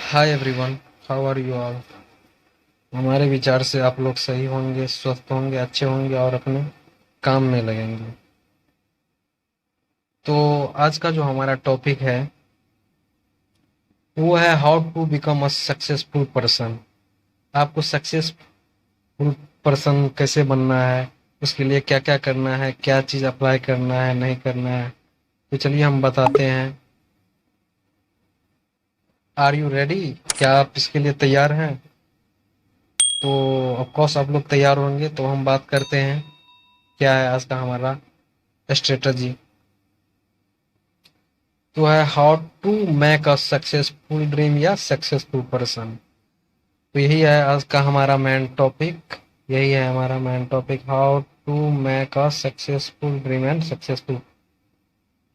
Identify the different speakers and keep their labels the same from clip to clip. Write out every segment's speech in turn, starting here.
Speaker 1: Hi everyone, how are you all. हमारे विचार से आप लोग सही होंगे, स्वस्थ होंगे, अच्छे होंगे और अपने काम में लगेंगे। तो आज का जो हमारा टॉपिक है वो है how to become a successful person. आपको सक्सेसफुल पर्सन कैसे बनना है, उसके लिए क्या क्या करना है, क्या चीज़ अप्लाई करना है, नहीं करना है। तो चलिए हम बताते हैं। Are you ready? क्या आप इसके लिए तैयार हैं? तो ऑफ कोर्स आप लोग तैयार होंगे, तो हम बात करते हैं क्या है आज का हमारा स्ट्रेटजी। तो है how to make a successful dream या सक्सेसफुल पर्सन। तो यही है आज का हमारा मेन टॉपिक। यही है हमारा main topic, how to make a successful dream and successful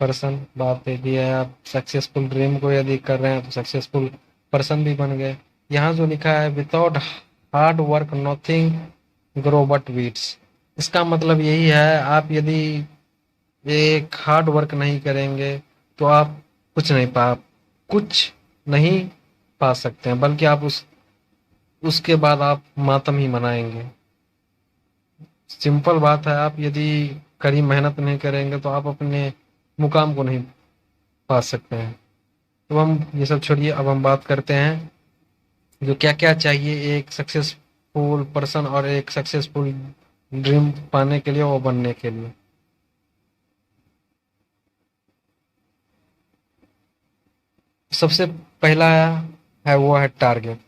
Speaker 1: person. बात एक ही है, आप सक्सेसफुल ड्रीम को यदि कर रहे हैं तो सक्सेसफुल पर्सन भी बन गए। यहाँ जो लिखा है without hard work nothing grow but weeds, इसका मतलब यही है, आप यदि एक हार्ड वर्क नहीं करेंगे तो आप कुछ नहीं पा सकते हैं, बल्कि आप उसके बाद आप मातम ही मनाएंगे। सिंपल बात है, आप यदि कड़ी मेहनत नहीं करेंगे तो आप अपने मुकाम को नहीं पा सकते हैं। तो हम ये सब छोड़िए, अब हम बात करते हैं जो क्या क्या चाहिए एक सक्सेसफुल पर्सन और एक सक्सेसफुल ड्रीम पाने के लिए, वो बनने के लिए। सबसे पहला है वो है टारगेट।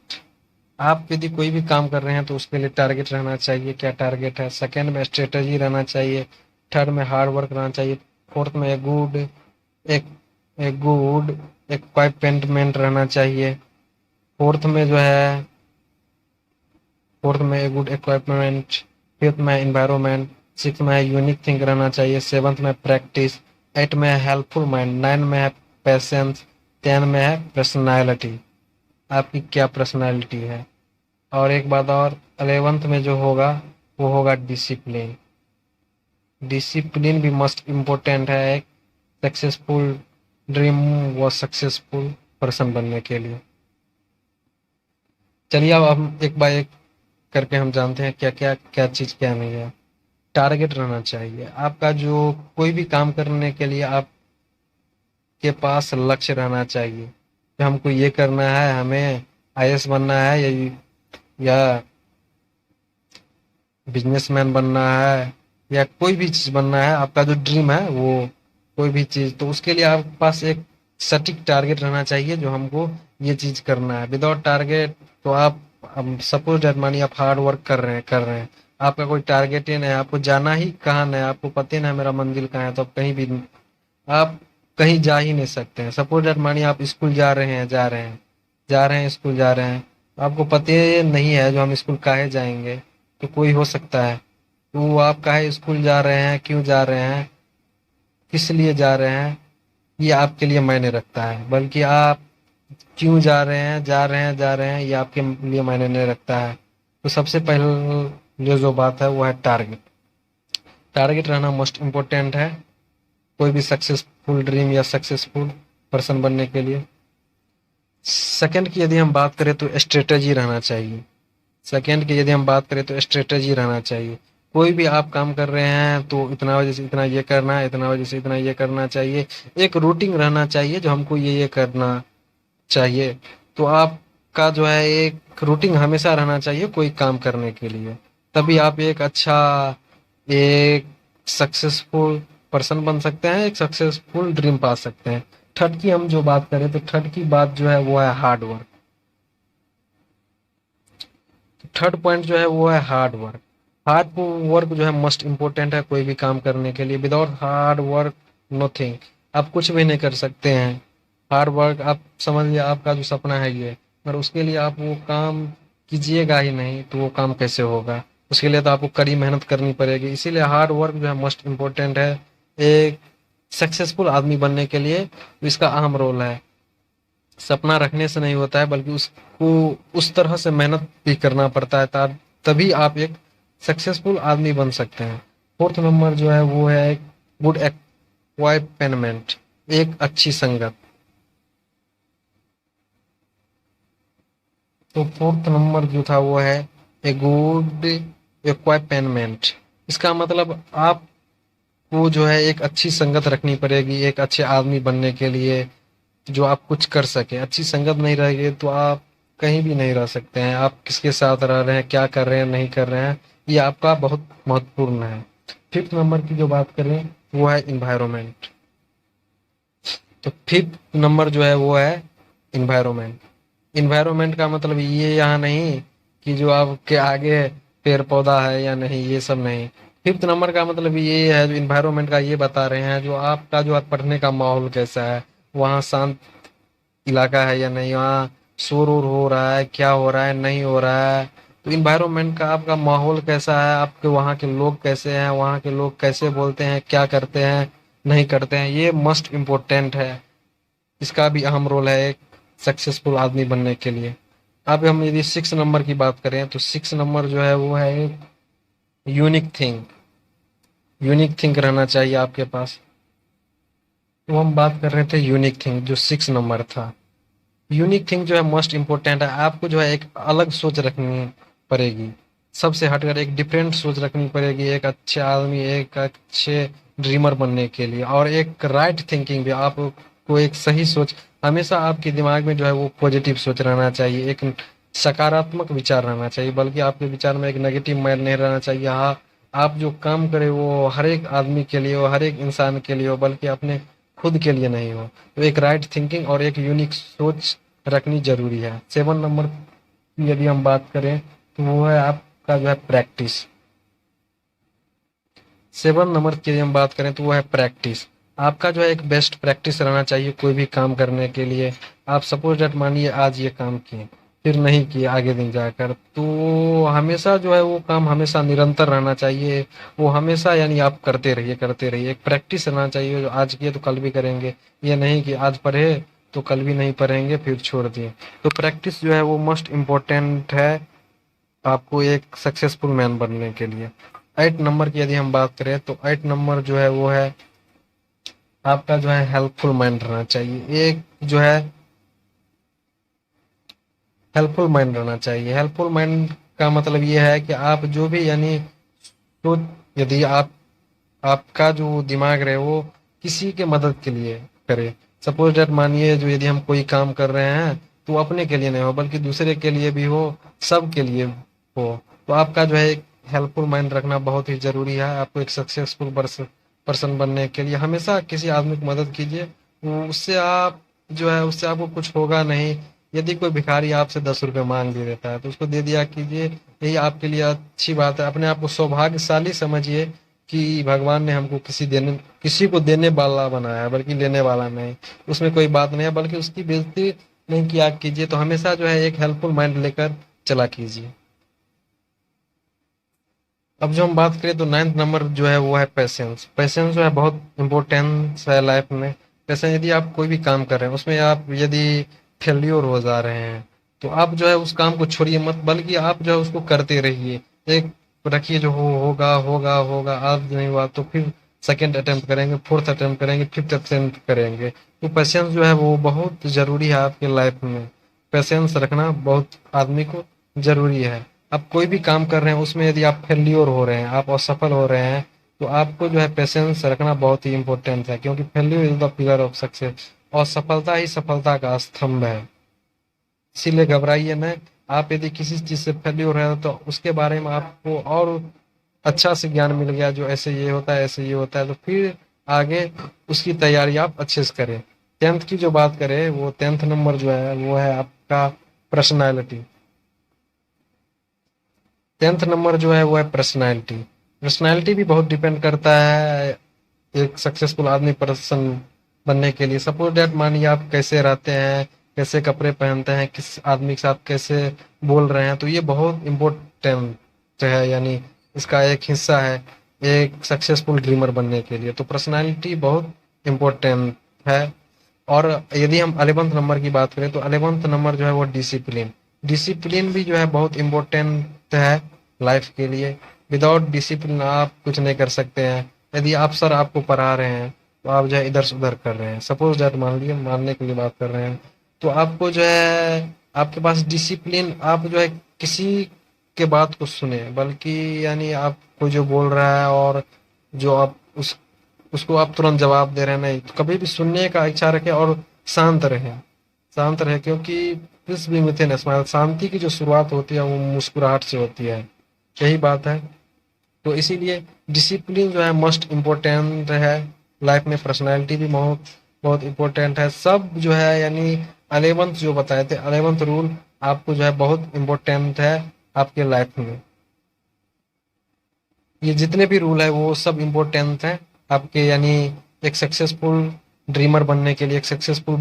Speaker 1: आप यदि कोई भी काम कर रहे हैं तो उसके लिए टारगेट रहना चाहिए, क्या टारगेट है। सेकंड में स्ट्रेटजी रहना चाहिए। थर्ड में हार्ड वर्क रहना चाहिए। फोर्थ में एक एक गुड इक्विपमेंट रहना चाहिए। फोर्थ में जो है फोर्थ में एक गुड इक्विपमेंट। फिफ्थ में एनवायरमेंट। सिक्स में यूनिक थिंक रहना चाहिए। सेवंथ में प्रैक्टिस। एट में है हेल्पफुल माइंड। नाइन में है पेशेंस। टेन में है पर्सनालिटी, आपकी क्या पर्सनालिटी है। और एक बात और, 11th में जो होगा वो होगा डिसिप्लिन। डिसिप्लिन भी मस्ट इम्पोर्टेंट है एक सक्सेसफुल ड्रीम व सक्सेसफुल पर्सन बनने के लिए। चलिए अब हम एक बाय एक करके हम जानते हैं क्या क्या क्या चीज़ क्या नहीं है। टारगेट रहना चाहिए आपका, जो कोई भी काम करने के लिए आपके पास लक्ष्य रहना चाहिए कि हमको ये करना है, हमें आईएएस बनना है या बिजनेसमैन बनना है या कोई भी चीज़ बनना है। आपका जो ड्रीम है वो कोई भी चीज़, तो उसके लिए आपके पास एक सटीक टारगेट रहना चाहिए जो हमको ये चीज़ करना है। विदाउट टारगेट तो आप सपोज दैट मानिए आप हार्ड वर्क कर रहे हैं, आपका कोई टारगेट ही नहीं है, आपको जाना ही कहाँ नहीं, आपको पता ही नहीं मेरा मंजिल कहाँ है, तो आप कहीं जा ही नहीं सकते हैं। सपोज दैट मानिए आप स्कूल जा रहे हैं स्कूल जा रहे हैं, आपको पता नहीं है जो हम स्कूल काहे जाएंगे। तो कोई हो सकता है, तो वो आप काहे स्कूल जा रहे हैं, क्यों जा रहे हैं, किस लिए जा रहे हैं, ये आपके लिए मायने रखता है। बल्कि आप क्यों जा रहे हैं ये आपके लिए मायने नहीं रखता है। तो सबसे पहले जो बात है वो है टारगेट। टारगेट रहना मोस्ट इम्पोर्टेंट है कोई भी सक्सेसफुल ड्रीम या सक्सेसफुल पर्सन बनने के लिए। सेकंड की यदि हम बात करें तो स्ट्रेटजी रहना चाहिए। सेकंड की यदि हम बात करें तो स्ट्रेटजी रहना चाहिए। कोई भी आप काम कर रहे हैं तो इतना बजे से इतना ये करना है, इतना बजे से इतना ये करना चाहिए। एक रूटीन रहना चाहिए जो हमको ये करना चाहिए। तो आपका जो है एक रूटीन हमेशा रहना चाहिए कोई काम करने के लिए, तभी आप एक सक्सेसफुल पर्सन बन सकते हैं, एक सक्सेसफुल ड्रीम पा सकते हैं। थर्ड की हम जो बात करें तो थर्ड की बात जो है वो है हार्ड वर्क। थर्ड पॉइंट जो है वो है हार्ड वर्क। हार्ड वर्क जो है मोस्ट इम्पोर्टेंट है कोई भी काम करने के लिए। विदाउट हार्ड वर्क नथिंग, आप कुछ भी नहीं कर सकते हैं। हार्ड वर्क आप समझ लिया, आपका जो सपना है ये, पर उसके लिए आप वो काम कीजिएगा ही नहीं तो वो काम कैसे होगा। उसके लिए तो आपको कड़ी मेहनत करनी पड़ेगी, इसीलिए हार्ड वर्क जो है मोस्ट इम्पोर्टेंट है एक सक्सेसफुल आदमी बनने के लिए। इसका अहम रोल है। सपना रखने से नहीं होता है, बल्कि उसको उस तरह से मेहनत भी करना पड़ता है, तभी आप एक सक्सेसफुल आदमी बन सकते हैं। फोर्थ नंबर जो है वो है गुड एक्वाइपमेंट, एक अच्छी संगत। तो फोर्थ नंबर जो था वो है ए गुड इक्विपमेंट। इसका मतलब आपको जो है एक अच्छी संगत रखनी पड़ेगी एक अच्छे आदमी बनने के लिए, जो आप कुछ कर सके। अच्छी संगत नहीं रहेगी तो आप कहीं भी नहीं रह सकते हैं। आप किसके साथ रह रहे हैं, क्या कर रहे हैं, नहीं कर रहे हैं, ये आपका बहुत महत्वपूर्ण है। फिफ्थ नंबर की जो बात करें वो है इन्वायरमेंट। तो फिफ्थ नंबर जो है वो है इन्वायरमेंट। इन्वायरमेंट का मतलब ये यहाँ नहीं कि जो आपके आगे पेड़ पौधा है या नहीं, ये सब नहीं। फिफ्थ नंबर का मतलब ये है, जो इन्वायरमेंट का ये बता रहे हैं, जो आपका जो पढ़ने का माहौल कैसा है, वहाँ शांत इलाका है या नहीं, वहाँ शोर वोर हो रहा है, क्या हो रहा है, नहीं हो रहा है। तो इन्वायरमेंट का आपका माहौल कैसा है, आपके वहाँ के लोग कैसे हैं, वहाँ के लोग कैसे बोलते हैं, क्या करते हैं, नहीं करते हैं, ये मस्ट इम्पोर्टेंट है। इसका भी अहम रोल है एक सक्सेसफुल आदमी बनने के लिए। अब हम यदि सिक्स नंबर की बात करें तो सिक्स नंबर जो है वो है एक यूनिक थिंग। यूनिक थिंग रहना चाहिए आपके पास। तो हम बात कर रहे थे यूनिक थिंग, जो सिक्स नंबर था। यूनिक थिंग जो है मोस्ट इम्पोर्टेंट है। आपको जो है एक अलग सोच रखनी पड़ेगी, सबसे हटकर एक डिफरेंट सोच रखनी पड़ेगी एक अच्छे आदमी, एक अच्छे ड्रीमर बनने के लिए। और एक राइट थिंकिंग भी, आपको एक सही सोच, हमेशा आपके दिमाग में जो है वो पॉजिटिव सोच रहना चाहिए, एक सकारात्मक विचार रहना चाहिए, बल्कि आपके विचार में एक नेगेटिव माइंड नहीं रहना चाहिए। हाँ, आप जो काम करें वो हर एक आदमी के लिए हो, हर एक इंसान के लिए हो, बल्कि अपने खुद के लिए नहीं हो। तो एक राइट थिंकिंग और एक यूनिक सोच रखनी जरूरी है। सेवन नंबर की यदि हम बात करें तो वो है आपका जो है प्रैक्टिस। सेवन नंबर की यदि हम बात करें तो वो है प्रैक्टिस। आपका जो है एक बेस्ट प्रैक्टिस रहना चाहिए कोई भी काम करने के लिए। आप सपोज डेट मानिए आज ये काम किए, फिर नहीं किए आगे दिन जाकर, तो हमेशा जो है वो काम हमेशा निरंतर रहना चाहिए। वो हमेशा यानी आप करते रहिए करते रहिए। एक प्रैक्टिस रहना चाहिए, जो आज किए तो कल भी करेंगे, ये नहीं कि आज पढ़े तो कल भी नहीं पढ़ेंगे फिर छोड़ दिए। तो प्रैक्टिस जो है वो मोस्ट इम्पोर्टेंट है आपको एक सक्सेसफुल मैन बनने के लिए। एट नंबर की यदि हम बात करें तो एट नंबर जो है वो है आपका जो है हेल्पफुल माइंड रहना चाहिए। एक जो है हेल्पफुल माइंड रहना चाहिए। हेल्पफुल माइंड का मतलब ये है कि आप जो भी यानी, तो यदि आपका जो दिमाग रहे वो किसी के मदद के लिए करे। सपोज डेट मानिए जो यदि हम कोई काम कर रहे हैं तो वो अपने के लिए नहीं हो बल्कि दूसरे के लिए भी हो, सब के लिए हो। तो आपका जो है एक हेल्पफुल माइंड रखना बहुत ही जरूरी है। आपको एक सक्सेसफुल पर्सन बनने के लिए हमेशा किसी आदमी की मदद कीजिए। उससे आप जो है उससे आपको कुछ होगा नहीं। यदि कोई भिखारी आपसे 10 रुपए मांग भी देता है तो उसको दे दिया कीजिए, यही आपके लिए अच्छी बात है। अपने आप को सौभाग्यशाली समझिए कि भगवान ने हमको किसी को देने वाला बनाया है, बल्कि लेने वाला नहीं। उसमें कोई बात नहीं है, बल्कि उसकी बेइज्जती नहीं किया कीजिए। तो हमेशा जो है एक हेल्पफुल माइंड लेकर चला कीजिए। अब जो हम बात करें तो नाइन्थ नंबर जो है वो है पेशेंस। पेशेंस जो है बहुत इंपॉर्टेंस है लाइफ में। जैसे यदि आप कोई भी काम कर रहे हैं उसमें आप यदि फेल्योर हो जा रहे हैं तो आप जो है उस काम को छोड़िए मत, बल्कि आप जो है उसको करते रहिए। एक रखिए जो होगा होगा होगा, आज नहीं हुआ तो फिर सेकेंड अटेम्प्ट करेंगे, फोर्थ अटेम्प्ट करेंगे, फिफ्थ अटेम्प्ट करेंगे। तो पेशेंस जो है वो बहुत जरूरी है आपके लाइफ में। पेशेंस रखना बहुत आदमी को जरूरी है। आप कोई भी काम कर रहे हैं उसमें यदि आप फेल्योर हो रहे हैं, आप असफल हो रहे हैं, तो आपको जो है पेशेंस रखना बहुत ही इंपॉर्टेंट है, क्योंकि failure is the figure of success. और सफलता ही सफलता का स्तंभ है। इसीलिए घबराइए न। आप यदि किसी चीज से फेल्यूर है तो उसके बारे में आपको और अच्छा से ज्ञान मिल गया, जो ऐसे ये होता है ऐसे ये होता है, तो फिर आगे उसकी तैयारी आप अच्छे से करें। टेंथ की जो बात करें वो टेंथ नंबर जो है वो है आपका पर्सनैलिटी। टेंथ नंबर जो है वो है पर्सनैलिटी। पर्सनैलिटी भी बहुत डिपेंड करता है एक सक्सेसफुल आदमी पर्सन बनने के लिए। सपोज डेट मानिए आप कैसे रहते हैं, कैसे कपड़े पहनते हैं, किस आदमी के साथ कैसे बोल रहे हैं, तो ये बहुत इम्पोर्टेंट है, यानी इसका एक हिस्सा है एक सक्सेसफुल ड्रीमर बनने के लिए। तो पर्सनैलिटी बहुत इम्पोर्टेंट है। और यदि हम 11th नंबर की बात करें तो 11th नंबर जो है वो डिसिप्लिन। डिसिप्लिन भी जो है बहुत इम्पोर्टेंट है लाइफ के लिए। विदाउट डिसिप्लिन आप कुछ नहीं कर सकते हैं। यदि आप सर आपको पढ़ा रहे हैं तो आप जो है इधर से उधर कर रहे हैं, सपोज दैट मान लिए मानने के लिए बात कर रहे हैं, तो आपको जो है آپ کے پاس ڈسپلن، آپ جو ہے کسی کے بات کو سنیں، بلکہ یعنی آپ کو جو بول رہا ہے اور جو آپ اس کو آپ ترنت جواب دے رہے ہیں، نہیں، کبھی بھی سننے کا اچھا رکھیں اور شانت رہیں، شانت رہیں، کیونکہ پیس بھی وتھ ان اسمائل، شانتی کی جو شروعات ہوتی ہے وہ مسکراہٹ سے ہوتی ہے، یہی بات ہے. تو اسی لیے ڈسپلن جو ہے مسٹ امپورٹینٹ ہے لائف میں. پرسنالٹی بھی بہت بہت امپورٹینٹ ہے. سب جو ہے یعنی 11th جو بتائے تھے 11th رول آپ کو جو ہے بہت امپورٹینٹ ہے آپ کے لائف میں. یہ جتنے بھی رول ہے وہ سب امپورٹینٹ ہیں آپ کے یعنی ایک سکسیسفل ڈریمر بننے کے لیے، ایک سکسیسفل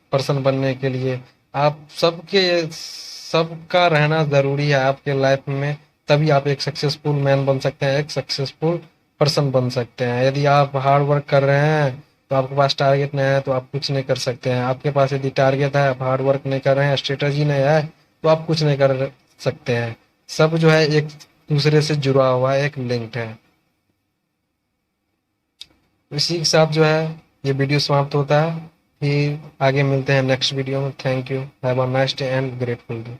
Speaker 1: پرسن بننے کے لیے. آپ سب کا رہنا ضروری ہے آپ کے لائف میں، تبھی آپ ایک سکسیسفل مین بن سکتے ہیں، ایک سکسیسفل پرسن بن سکتے ہیں. یدی آپ ہارڈ ورک کر رہے ہیں تو آپ کے پاس ٹارگیٹ نہیں ہے تو آپ کچھ نہیں کر سکتے ہیں. آپ کے پاس یدی ٹارگیٹ ہے، آپ ہارڈ ورک نہیں کر رہے ہیں، اسٹریٹجی نہیں ہے تو آپ کچھ نہیں کر سکتے ہیں. سب جو ہے ایک دوسرے سے جڑا ہوا ہے، ایک لنکڈ ہے. اسی کے ساتھ جو ہے یہ ویڈیو سماپت ہوتا ہے. پھر آگے ملتے ہیں نیکسٹ ویڈیو میں. Thank you. Have a nice day and grateful day.